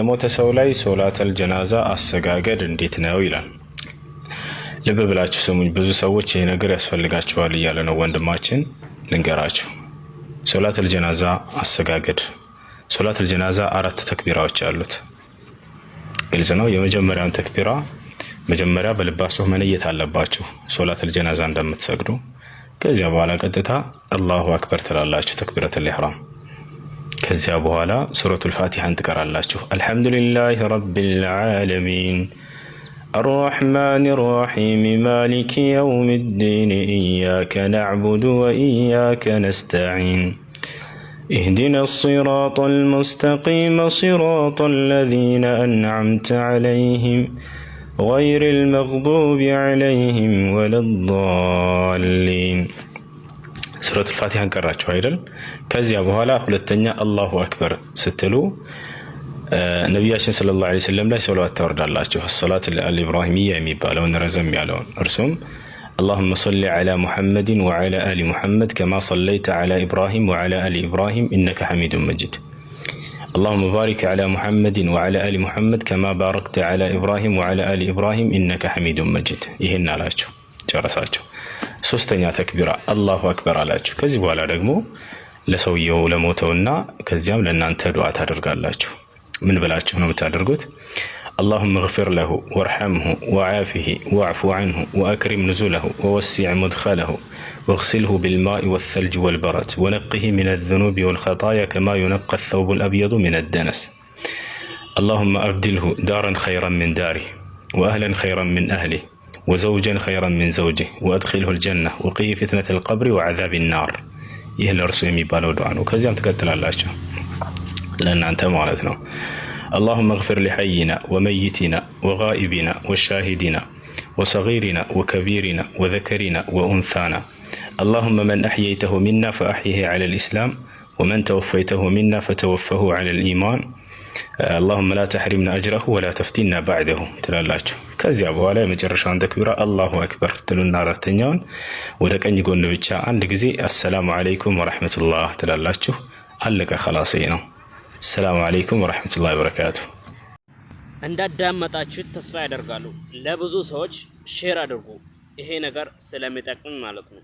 የሞተ ሰው ላይ ሶላተል ጀናዛ አሰጋገድ እንዴት ነው ይላል። ልብ ብላችሁ ስሙኝ። ብዙ ሰዎች ይሄ ነገር ያስፈልጋቸዋል እያለ ነው ወንድማችን። ልንገራችሁ። ሶላተል ጀናዛ አሰጋገድ፣ ሶላተል ጀናዛ 4 ተክቢራዎች አሉት። ግልጽ ነው። የመጀመሪያውን ተክቢራ መጀመሪያ በልባችሁ መነየት አለባችሁ ሶላተል ጀናዛ እንደምትሰግዱ። ከዚያ በኋላ ቀጥታ አላሁ አክበር ትላላችሁ ተክቢረቱል ኢህራም። ከዚያ በኋላ ሱረቱል ፋቲሃን ትቀራላችሁ። አልሐምዱሊላሂ ረቢል ዓለሚን الرحمن الرحيم مالك يوم الدين إياك نعبد وإياك نستعين اهدنا الصراط المستقيم صراط الذين أنعمت عليهم غير المغضوب عليهم ولا الضالين سورة الفاتحة قرأتوا أيضا كذا بهلا ሁለተኛ الله أكبر ስትሉ ነብያችን ሰለላሁ ዐለይሂ ወሰለም ላይ ሶላዋት ታወርዳላችሁ። الصلاة الإبراهيمية የሚባለውን ረዘም ያለውን እርሱም اللهم صل على محمد وعلى آل محمد كما صليت على إبراهيم وعلى آل إبراهيم إنك حميد مجيد اللهم بارك على محمد وعلى آل محمد كما باركت على إبراهيم وعلى آل إبراهيم إنك حميد مجيد ይሄን አላችሁ ጨረሳችሁ። ሶስተኛ ተክቢራ አላሁ አክበር አላችሁ። ከዚህ በኋላ ደግሞ ለሰውየው ለሞተውና ከዚያም ለእናንተ ዱዓ ታደርጋላችሁ። من بلاችሁ ነው የምታደርጉት? اللهم اغفر له وارحمه وعافه واعف عنه وأكرم نزله ووسع مدخله واغسله بالماء والثلج والبرد ونقه من الذنوب والخطايا كما ينقى الثوب الأبيض من الدنس اللهم أبدله دارا خيرا من داره وأهلا خيرا من أهله وزوجا خيرا من زوجه وأدخله الجنة وقيه فتنة القبر وعذاب النار ይህ ለርሱ የሚባለው ዱዓ ነው። ከዚያም ትከተላላችሁ ለእናንተ ማለት ነው። اللهم اغفر لحينا وميتنا وغائبنا وشاهدنا وصغيرنا وكبيرنا وذكرنا وأنثانا اللهم من أحييته منا فأحيه على الإسلام ومن توفيته منا فتوفه على الإيمان اللهم لا تحرمنا أجره ولا تفتنا بعده تلالاችሁ። ከዚያ በኋላ የመጨረሻውን ተክቢራ አላሁ አክበር ትሉና አራተኛውን ወደ ቀኝ ጎን ብቻ አንድ ጊዜ አሰላሙ አለይኩም ወራህመቱላህ ትላላችሁ። አለቀ خلاص ነው። السلام عليكم ورحمة الله وبركاته እንዳዳመጣችሁት ተስፋ ያደርጋሉ። ለብዙ ሰዎች ሼር አድርጉ። ይሄ ነገር ስለሚጠቅም ማለት ነው።